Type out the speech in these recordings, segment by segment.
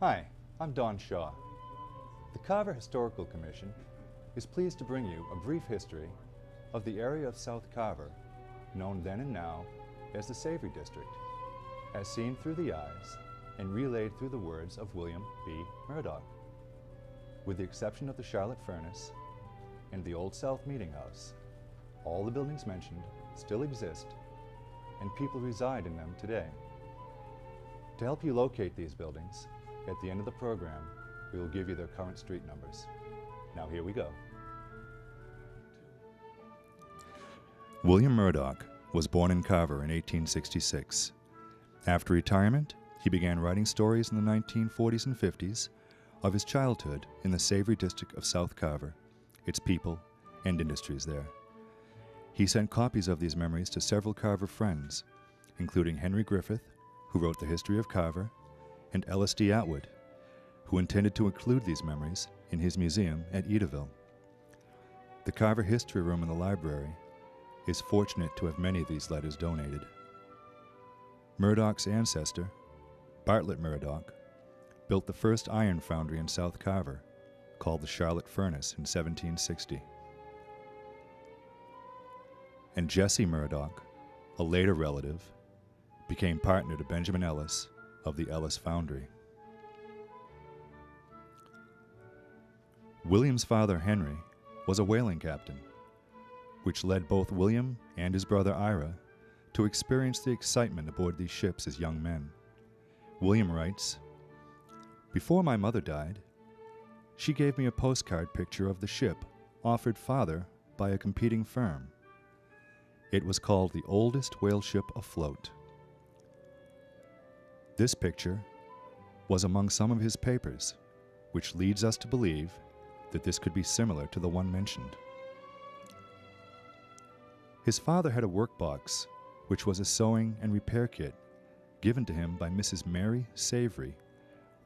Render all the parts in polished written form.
Hi, I'm Don Shaw. The Carver Historical Commission is pleased to bring you a brief history of the area of South Carver, known then and now as the Savery District, as seen through the eyes and relayed through the words of William B. Murdoch. With the exception of the Charlotte Furnace and the Old South Meeting House, all the buildings mentioned still exist and people reside in them today. To help you locate these buildings, at the end of the program, we will give you their current street numbers. Now here we go. William Murdoch was born in Carver in 1866. After retirement, he began writing stories in the 1940s and 50s of his childhood in the Savery district of South Carver, its people and industries there. He sent copies of these memories to several Carver friends, including Henry Griffith, who wrote the history of Carver, and Ellis D. Atwood, who intended to include these memories in his museum at Edaville. The Carver History Room in the library is fortunate to have many of these letters donated. Murdoch's ancestor, Bartlett Murdoch, built the first iron foundry in South Carver, called the Charlotte Furnace in 1760. And Jesse Murdoch, a later relative, became partner to Benjamin Ellis of the Ellis Foundry. William's father, Henry, was a whaling captain, which led both William and his brother Ira to experience the excitement aboard these ships as young men. William writes, "Before my mother died, she gave me a postcard picture of the ship offered father by a competing firm. It was called the oldest whale ship afloat. This picture was among some of his papers, which leads us to believe that this could be similar to the one mentioned." His father had a workbox, which was a sewing and repair kit given to him by Mrs. Mary Savery,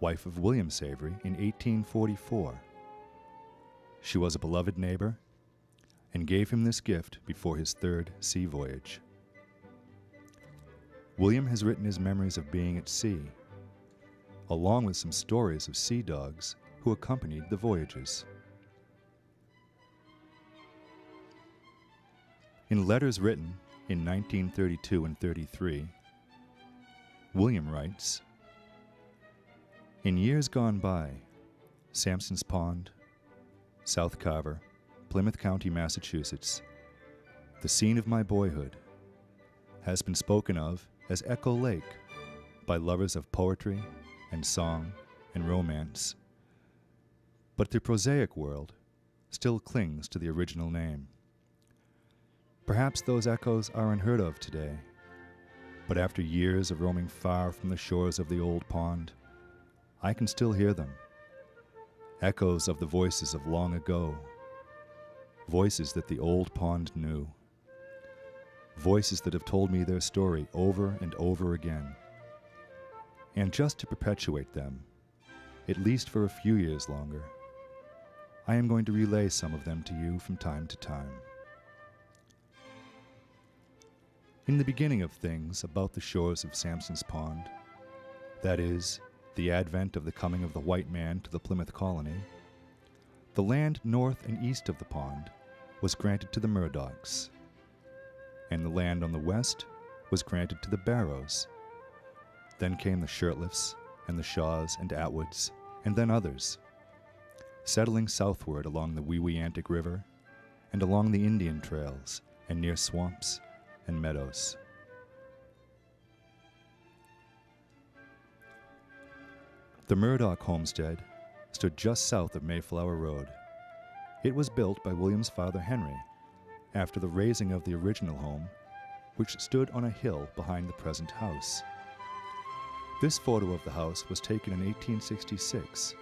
wife of William Savery, in 1844. She was a beloved neighbor and gave him this gift before his third sea voyage. William has written his memories of being at sea, along with some stories of sea dogs who accompanied the voyages. In letters written in 1932 and 33, William writes, "In years gone by, Sampson's Pond, South Carver, Plymouth County, Massachusetts, the scene of my boyhood, has been spoken of as Echo Lake by lovers of poetry and song and romance, but the prosaic world still clings to the original name. Perhaps those echoes are unheard of today, but after years of roaming far from the shores of the old pond, I can still hear them, echoes of the voices of long ago, voices that the old pond knew, voices that have told me their story over and over again. And just to perpetuate them, at least for a few years longer, I am going to relay some of them to you from time to time. In the beginning of things about the shores of Sampson's Pond, that is, the advent of the coming of the white man to the Plymouth colony, the land north and east of the pond was granted to the Murdochs, and the land on the west was granted to the Barrows. Then came the Shirtliffs and the Shaws and Atwoods, and then others, settling southward along the Weweantic River and along the Indian trails and near swamps and meadows. The Murdoch homestead stood just south of Mayflower Road. It was built by William's father Henry after the razing of the original home, which stood on a hill behind the present house. This photo of the house was taken in 1866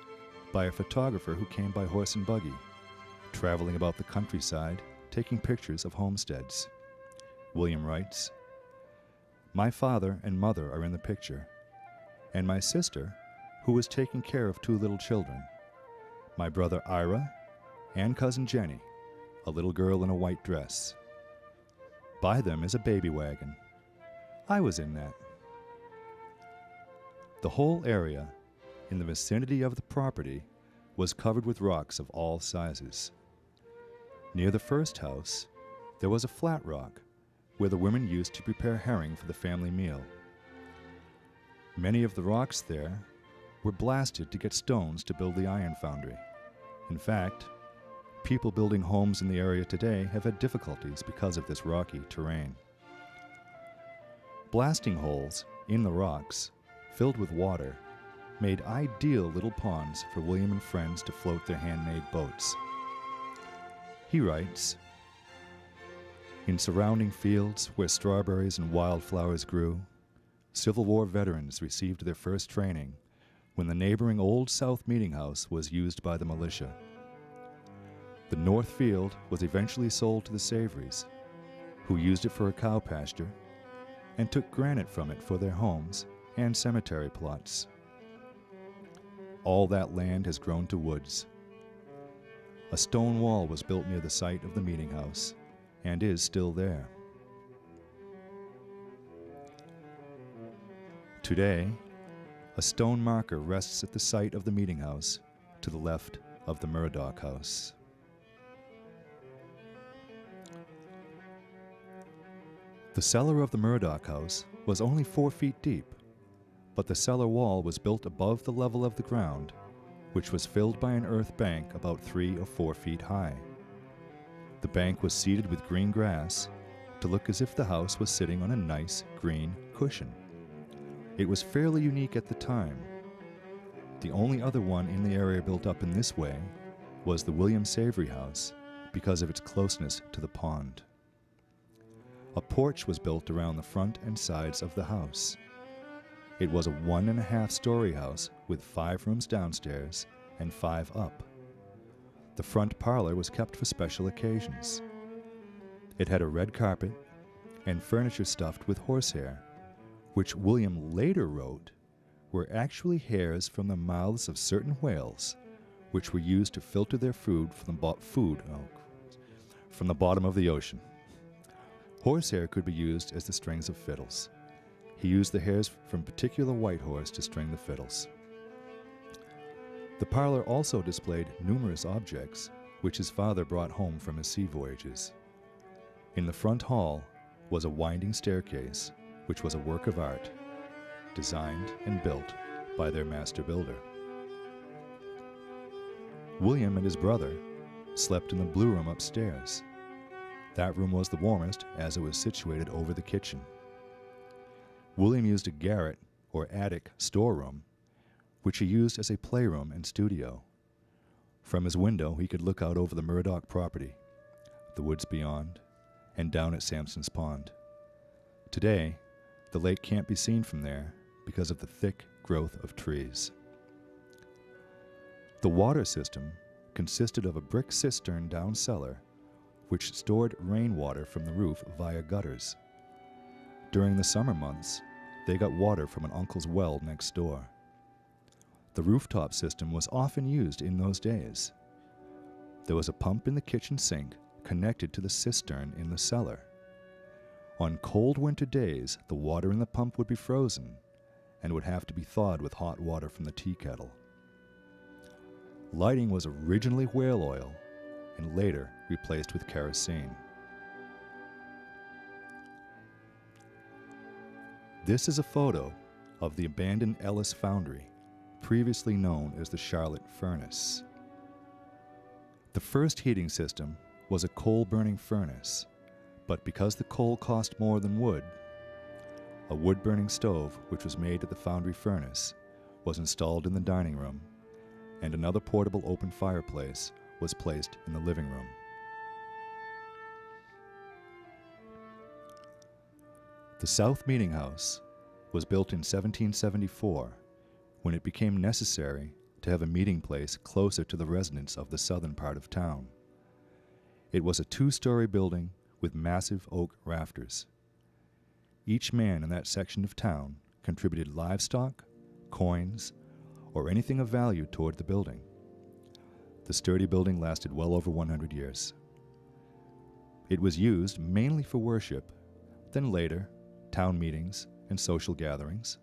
by a photographer who came by horse and buggy, traveling about the countryside taking pictures of homesteads. William writes, "My father and mother are in the picture, and my sister, who was taking care of two little children, my brother Ira and cousin Jenny, a little girl in a white dress. By them is a baby wagon. I was in that." The whole area in the vicinity of the property was covered with rocks of all sizes. Near the first house, there was a flat rock where the women used to prepare herring for the family meal. Many of the rocks there were blasted to get stones to build the iron foundry. In fact, people building homes in the area today have had difficulties because of this rocky terrain. Blasting holes in the rocks, filled with water, made ideal little ponds for William and friends to float their handmade boats. He writes, "In surrounding fields where strawberries and wildflowers grew, Civil War veterans received their first training when the neighboring Old South Meeting House was used by the militia. The north field was eventually sold to the Saverys, who used it for a cow pasture and took granite from it for their homes and cemetery plots. All that land has grown to woods. A stone wall was built near the site of the meeting house and is still there. Today, a stone marker rests at the site of the meeting house to the left of the Murdoch House." The cellar of the Murdoch House was only 4 feet deep, but the cellar wall was built above the level of the ground, which was filled by an earth bank about 3 or 4 feet high. The bank was seeded with green grass to look as if the house was sitting on a nice green cushion. It was fairly unique at the time. The only other one in the area built up in this way was the William Savery house because of its closeness to the pond. A porch was built around the front and sides of the house. It was a 1.5-story house with 5 rooms downstairs and 5 up. The front parlor was kept for special occasions. It had a red carpet and furniture stuffed with horsehair, which William later wrote were actually hairs from the mouths of certain whales, which were used to filter their food from the bottom of the ocean. Horsehair could be used as the strings of fiddles. He used the hairs from particular white horse to string the fiddles. The parlor also displayed numerous objects which his father brought home from his sea voyages. In the front hall was a winding staircase, which was a work of art, designed and built by their master builder. William and his brother slept in the blue room upstairs. That room was the warmest as it was situated over the kitchen. William used a garret or attic storeroom, which he used as a playroom and studio. From his window he could look out over the Murdoch property, the woods beyond, and down at Sampson's Pond. Today, the lake can't be seen from there because of the thick growth of trees. The water system consisted of a brick cistern down cellar which stored rainwater from the roof via gutters. During the summer months, they got water from an uncle's well next door. The rooftop system was often used in those days. There was a pump in the kitchen sink connected to the cistern in the cellar. On cold winter days, the water in the pump would be frozen and would have to be thawed with hot water from the tea kettle. Lighting was originally whale oil and later replaced with kerosene. This is a photo of the abandoned Ellis Foundry, previously known as the Charlotte Furnace. The first heating system was a coal-burning furnace, but because the coal cost more than wood, a wood-burning stove, which was made at the foundry furnace, was installed in the dining room, and another portable open fireplace was placed in the living room. The South Meeting House was built in 1774 when it became necessary to have a meeting place closer to the residents of the southern part of town. It was a 2-story building with massive oak rafters. Each man in that section of town contributed livestock, coins, or anything of value toward the building. The sturdy building lasted well over 100 years. It was used mainly for worship, then later, town meetings and social gatherings,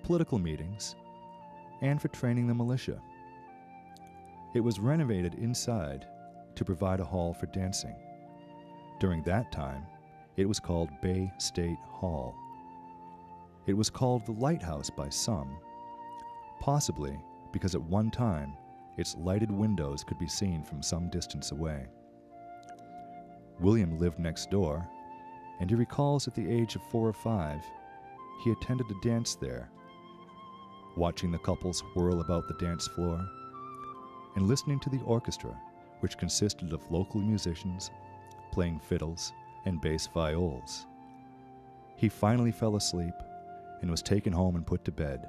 political meetings, and for training the militia. It was renovated inside to provide a hall for dancing. During that time, it was called Bay State Hall. It was called the Lighthouse by some, possibly because at one time its lighted windows could be seen from some distance away. William lived next door, and he recalls at the age of 4 or 5, he attended a dance there, watching the couples whirl about the dance floor and listening to the orchestra, which consisted of local musicians playing fiddles and bass viols. He finally fell asleep and was taken home and put to bed,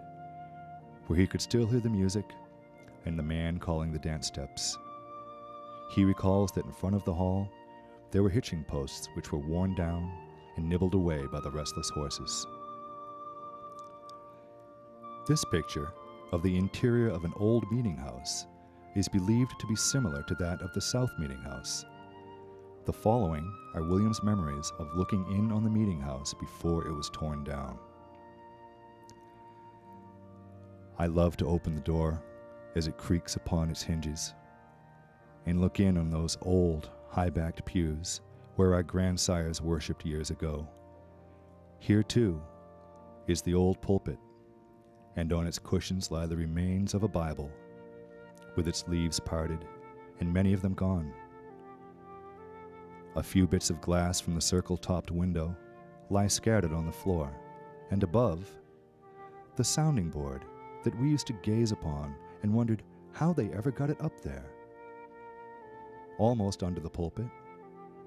where he could still hear the music and the man calling the dance steps. He recalls that in front of the hall there were hitching posts which were worn down and nibbled away by the restless horses. This picture of the interior of an old meeting house is believed to be similar to that of the South Meeting House. The following are William's memories of looking in on the meeting house before it was torn down. I love to open the door as it creaks upon its hinges and look in on those old, high-backed pews where our grandsires worshipped years ago. Here, too, is the old pulpit, and on its cushions lie the remains of a Bible, with its leaves parted and many of them gone. A few bits of glass from the circle-topped window lie scattered on the floor, and above, the sounding board that we used to gaze upon and wondered how they ever got it up there. Almost under the pulpit,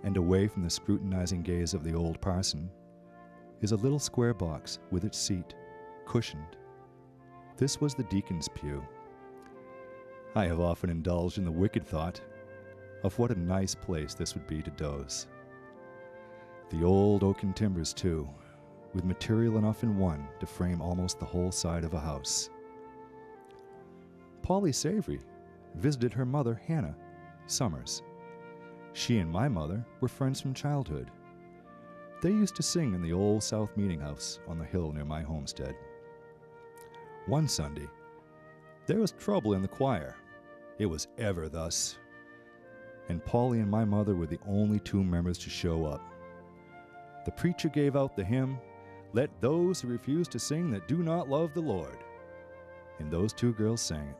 and away from the scrutinizing gaze of the old parson, is a little square box with its seat, cushioned. This was the deacon's pew. I have often indulged in the wicked thought of what a nice place this would be to doze. The old oaken timbers, too, with material enough in one to frame almost the whole side of a house. Polly Savery visited her mother, Hannah Summers. She and my mother were friends from childhood. They used to sing in the old South Meeting House on the hill near my homestead. One Sunday, there was trouble in the choir. It was ever thus. And Polly and my mother were the only two members to show up. The preacher gave out the hymn, "Let those who refuse to sing that do not love the Lord." And those two girls sang it.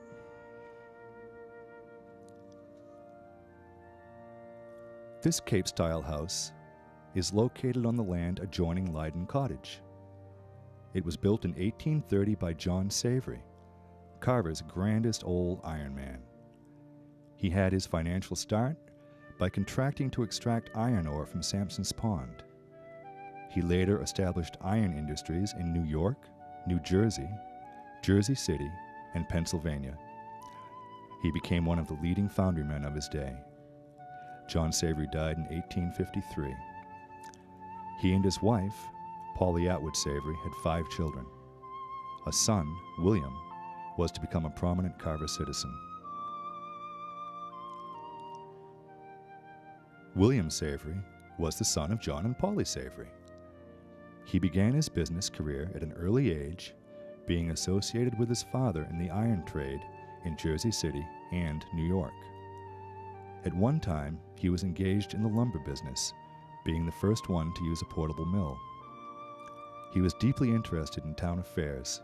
This Cape-style house is located on the land adjoining Leyden Cottage. It was built in 1830 by John Savery, Carver's grandest old iron man. He had his financial start by contracting to extract iron ore from Sampson's Pond. He later established iron industries in New York, New Jersey, Jersey City, and Pennsylvania. He became one of the leading foundrymen of his day. John Savery died in 1853. He and his wife, Polly Atwood Savery, had 5 children. A son, William, was to become a prominent Carver citizen. William Savery was the son of John and Polly Savery. He began his business career at an early age, being associated with his father in the iron trade in Jersey City and New York. At one time, he was engaged in the lumber business, being the first one to use a portable mill. He was deeply interested in town affairs,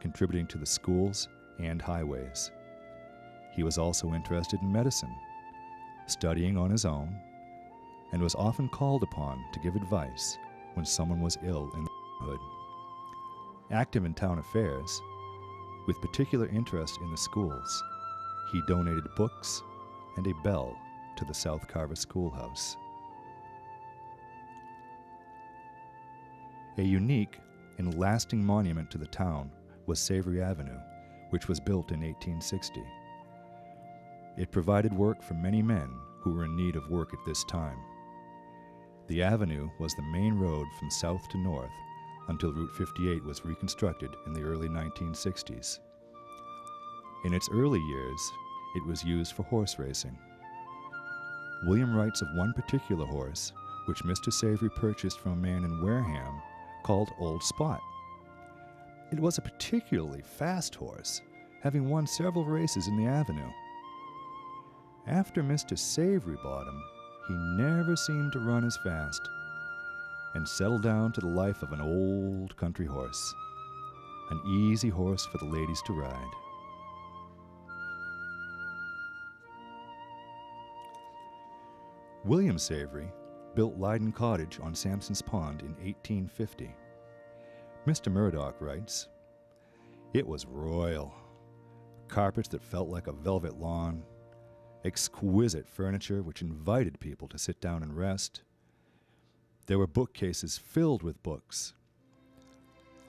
contributing to the schools and highways. He was also interested in medicine, studying on his own, and was often called upon to give advice when someone was ill in the neighborhood. Active in town affairs, with particular interest in the schools, he donated books and a bell to the South Carver Schoolhouse. A unique and lasting monument to the town was Savery Avenue, which was built in 1860. It provided work for many men who were in need of work at this time. The avenue was the main road from south to north until Route 58 was reconstructed in the early 1960s. In its early years, it was used for horse racing. William writes of one particular horse, which Mr. Savery purchased from a man in Wareham called Old Spot. It was a particularly fast horse, having won several races in the Avenue. After Mr. Savery bought him, he never seemed to run as fast and settled down to the life of an old country horse, an easy horse for the ladies to ride. William Savery built Leyden Cottage on Sampson's Pond in 1850. Mr. Murdoch writes, "It was royal. Carpets that felt like a velvet lawn, exquisite furniture which invited people to sit down and rest. There were bookcases filled with books.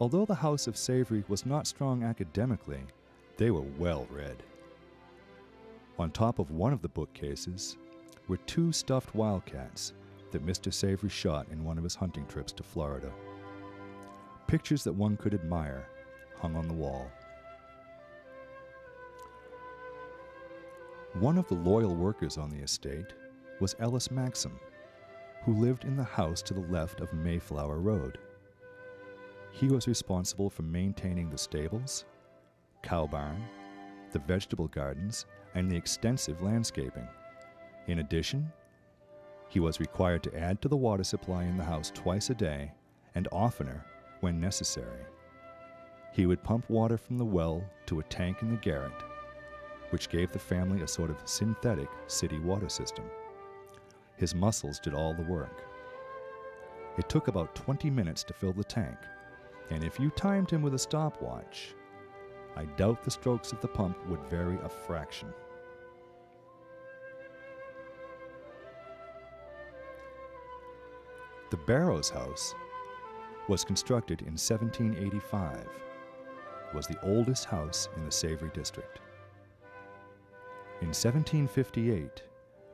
Although the house of Savery was not strong academically, they were well read. On top of one of the bookcases were 2 stuffed wildcats that Mr. Savery shot in one of his hunting trips to Florida. Pictures that one could admire hung on the wall. One of the loyal workers on the estate was Ellis Maxim, who lived in the house to the left of Mayflower Road. He was responsible for maintaining the stables, cow barn, the vegetable gardens, and the extensive landscaping. In addition, he was required to add to the water supply in the house twice a day and oftener when necessary. He would pump water from the well to a tank in the garret, which gave the family a sort of synthetic city water system. His muscles did all the work. It took about 20 minutes to fill the tank, and if you timed him with a stopwatch, I doubt the strokes of the pump would vary a fraction. The Barrows house was constructed in 1785, was the oldest house in the Savery district. In 1758,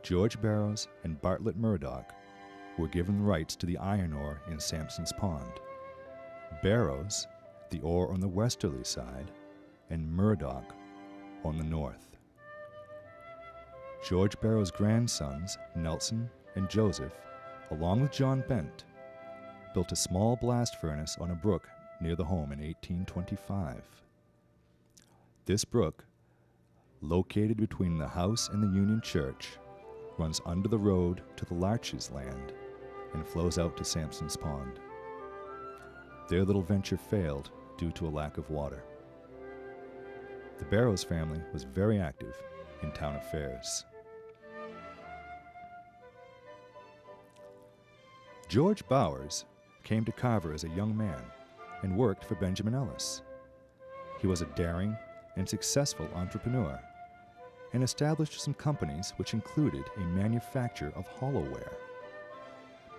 George Barrows and Bartlett Murdoch were given rights to the iron ore in Sampson's Pond. Barrows, the ore on the westerly side, and Murdoch on the north. George Barrows' grandsons, Nelson and Joseph, along with John Bent, built a small blast furnace on a brook near the home in 1825. This brook, located between the house and the Union Church, runs under the road to the Larches land and flows out to Sampson's Pond. Their little venture failed due to a lack of water. The Barrows family was very active in town affairs. George Bowers came to Carver as a young man and worked for Benjamin Ellis. He was a daring and successful entrepreneur and established some companies which included a manufacture of hollowware.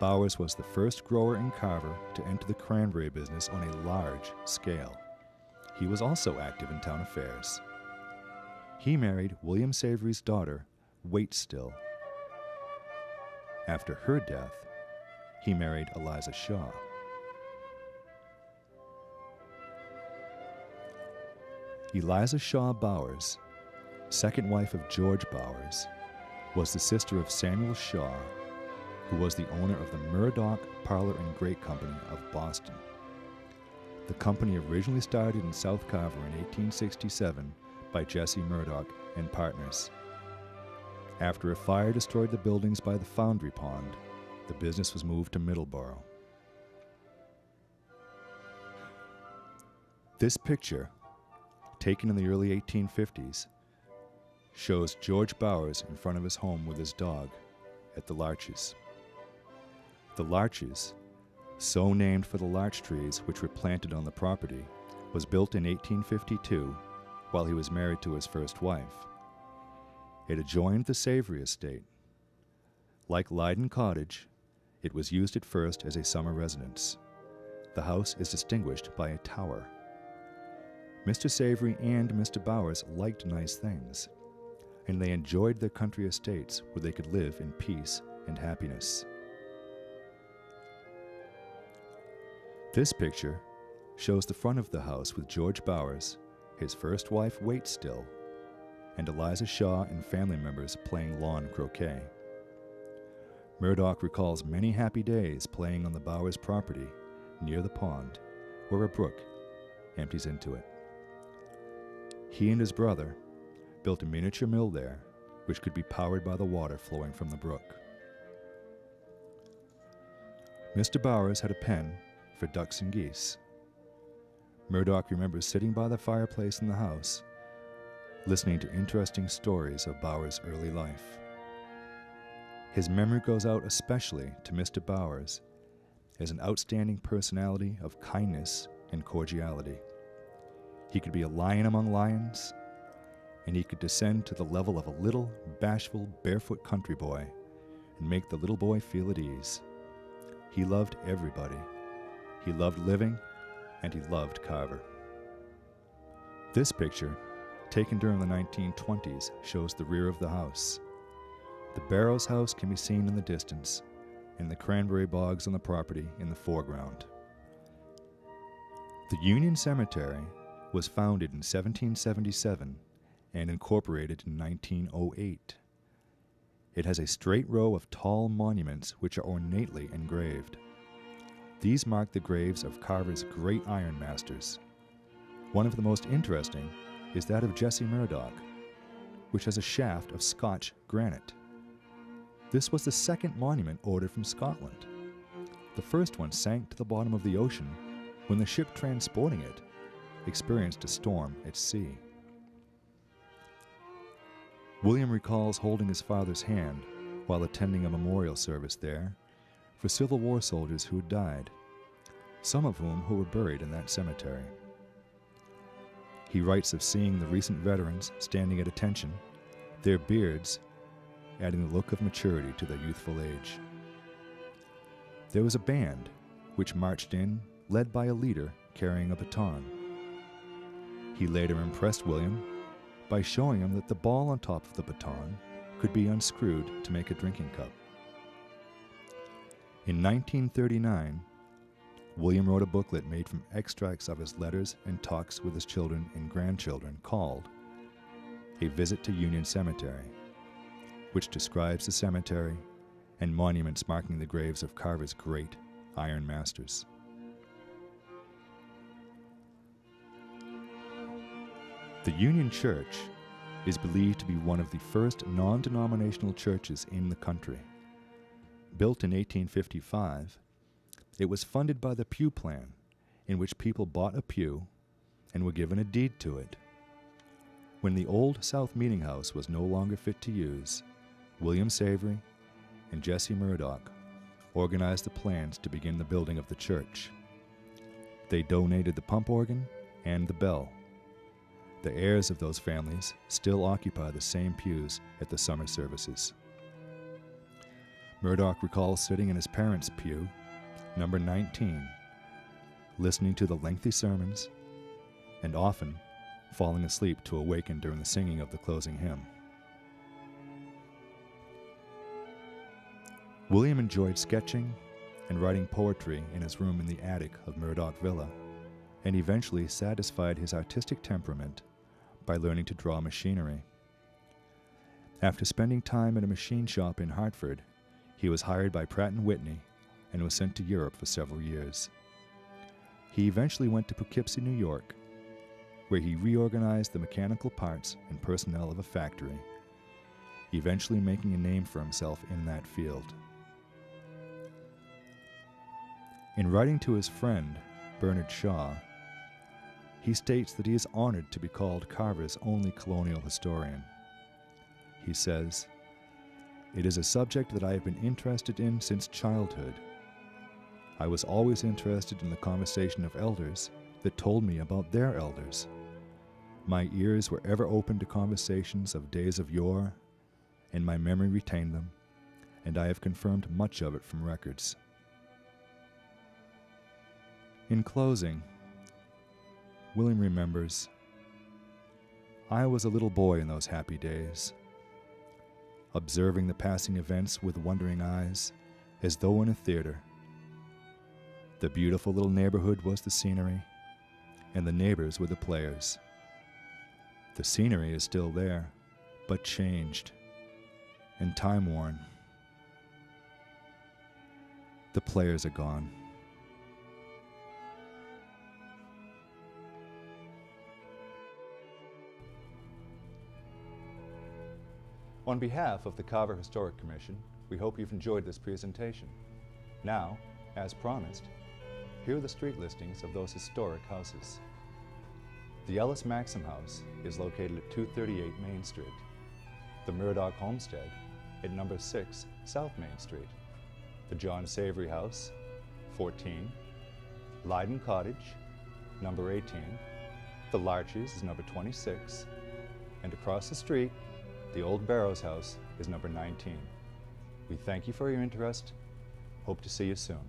Bowers was the first grower in Carver to enter the cranberry business on a large scale. He was also active in town affairs. He married William Savery's daughter, Waitstill. After her death, he married Eliza Shaw. Eliza Shaw Bowers, second wife of George Bowers, was the sister of Samuel Shaw, who was the owner of the Murdoch Parlor and Grate Company of Boston. The company originally started in South Carver in 1867 by Jesse Murdoch and partners. After a fire destroyed the buildings by the Foundry Pond, the business was moved to Middleborough. This picture, taken in the early 1850s, shows George Bowers in front of his home with his dog at the Larches. The Larches, so named for the larch trees which were planted on the property, was built in 1852 while he was married to his first wife. It adjoined the Savery estate. Like Leyden Cottage, it was used at first as a summer residence. The house is distinguished by a tower. Mr. Savery and Mr. Bowers liked nice things, and they enjoyed their country estates where they could live in peace and happiness. This picture shows the front of the house with George Bowers, his first wife Waitstill, and Eliza Shaw and family members playing lawn croquet. Murdoch recalls many happy days playing on the Bowers property near the pond, where a brook empties into it. He and his brother built a miniature mill there, which could be powered by the water flowing from the brook. Mr. Bowers had a pen for ducks and geese. Murdoch remembers sitting by the fireplace in the house, listening to interesting stories of Bowers' early life. His memory goes out especially to Mr. Bowers as an outstanding personality of kindness and cordiality. He could be a lion among lions, and he could descend to the level of a little, bashful, barefoot country boy and make the little boy feel at ease. He loved everybody. He loved living, and he loved Carver. This picture, taken during the 1920s, shows the rear of the house. The Barrows house can be seen in the distance, and the cranberry bogs on the property in the foreground. The Union Cemetery was founded in 1777 and incorporated in 1908. It has a straight row of tall monuments which are ornately engraved. These mark the graves of Carver's great iron masters. One of the most interesting is that of Jesse Murdoch, which has a shaft of Scotch granite. This was the second monument ordered from Scotland. The first one sank to the bottom of the ocean when the ship transporting it experienced a storm at sea. William recalls holding his father's hand while attending a memorial service there for Civil War soldiers who had died, some of whom were buried in that cemetery. He writes of seeing the recent veterans standing at attention, their beards adding the look of maturity to their youthful age. There was a band which marched in, led by a leader carrying a baton. He later impressed William by showing him that the ball on top of the baton could be unscrewed to make a drinking cup. In 1939, William wrote a booklet made from extracts of his letters and talks with his children and grandchildren called A Visit to Union Cemetery, which describes the cemetery and monuments marking the graves of Carver's great iron masters. The Union Church is believed to be one of the first non-denominational churches in the country. Built in 1855, it was funded by the pew plan, in which people bought a pew and were given a deed to it. When the old South Meeting House was no longer fit to use, William Savery and Jesse Murdoch organized the plans to begin the building of the church. They donated the pump organ and the bell. The heirs of those families still occupy the same pews at the summer services. Murdoch recalls sitting in his parents' pew, number 19, listening to the lengthy sermons, and often falling asleep to awaken during the singing of the closing hymn. William enjoyed sketching and writing poetry in his room in the attic of Murdoch Villa, and eventually satisfied his artistic temperament by learning to draw machinery. After spending time at a machine shop in Hartford, he was hired by Pratt & Whitney and was sent to Europe for several years. He eventually went to Poughkeepsie, New York, where he reorganized the mechanical parts and personnel of a factory, eventually making a name for himself in that field. In writing to his friend, Bernard Shaw, he states that he is honored to be called Carver's only colonial historian. He says, "It is a subject that I have been interested in since childhood. I was always interested in the conversation of elders that told me about their elders. My ears were ever open to conversations of days of yore, and my memory retained them, and I have confirmed much of it from records." In closing, William remembers, "I was a little boy in those happy days, observing the passing events with wondering eyes, as though in a theater. The beautiful little neighborhood was the scenery, and the neighbors were the players. The scenery is still there, but changed and time-worn. The players are gone." On behalf of the Carver Historic Commission, we hope you've enjoyed this presentation. Now, as promised, here are the street listings of those historic houses. The Ellis Maxim House is located at 238 Main Street. The Murdoch Homestead at number 6 South Main Street. The John Savery House, 14. Leyden Cottage, number 18. The Larches is number 26. And across the street, the Old Barrows House is number 19. We thank you for your interest. Hope to see you soon.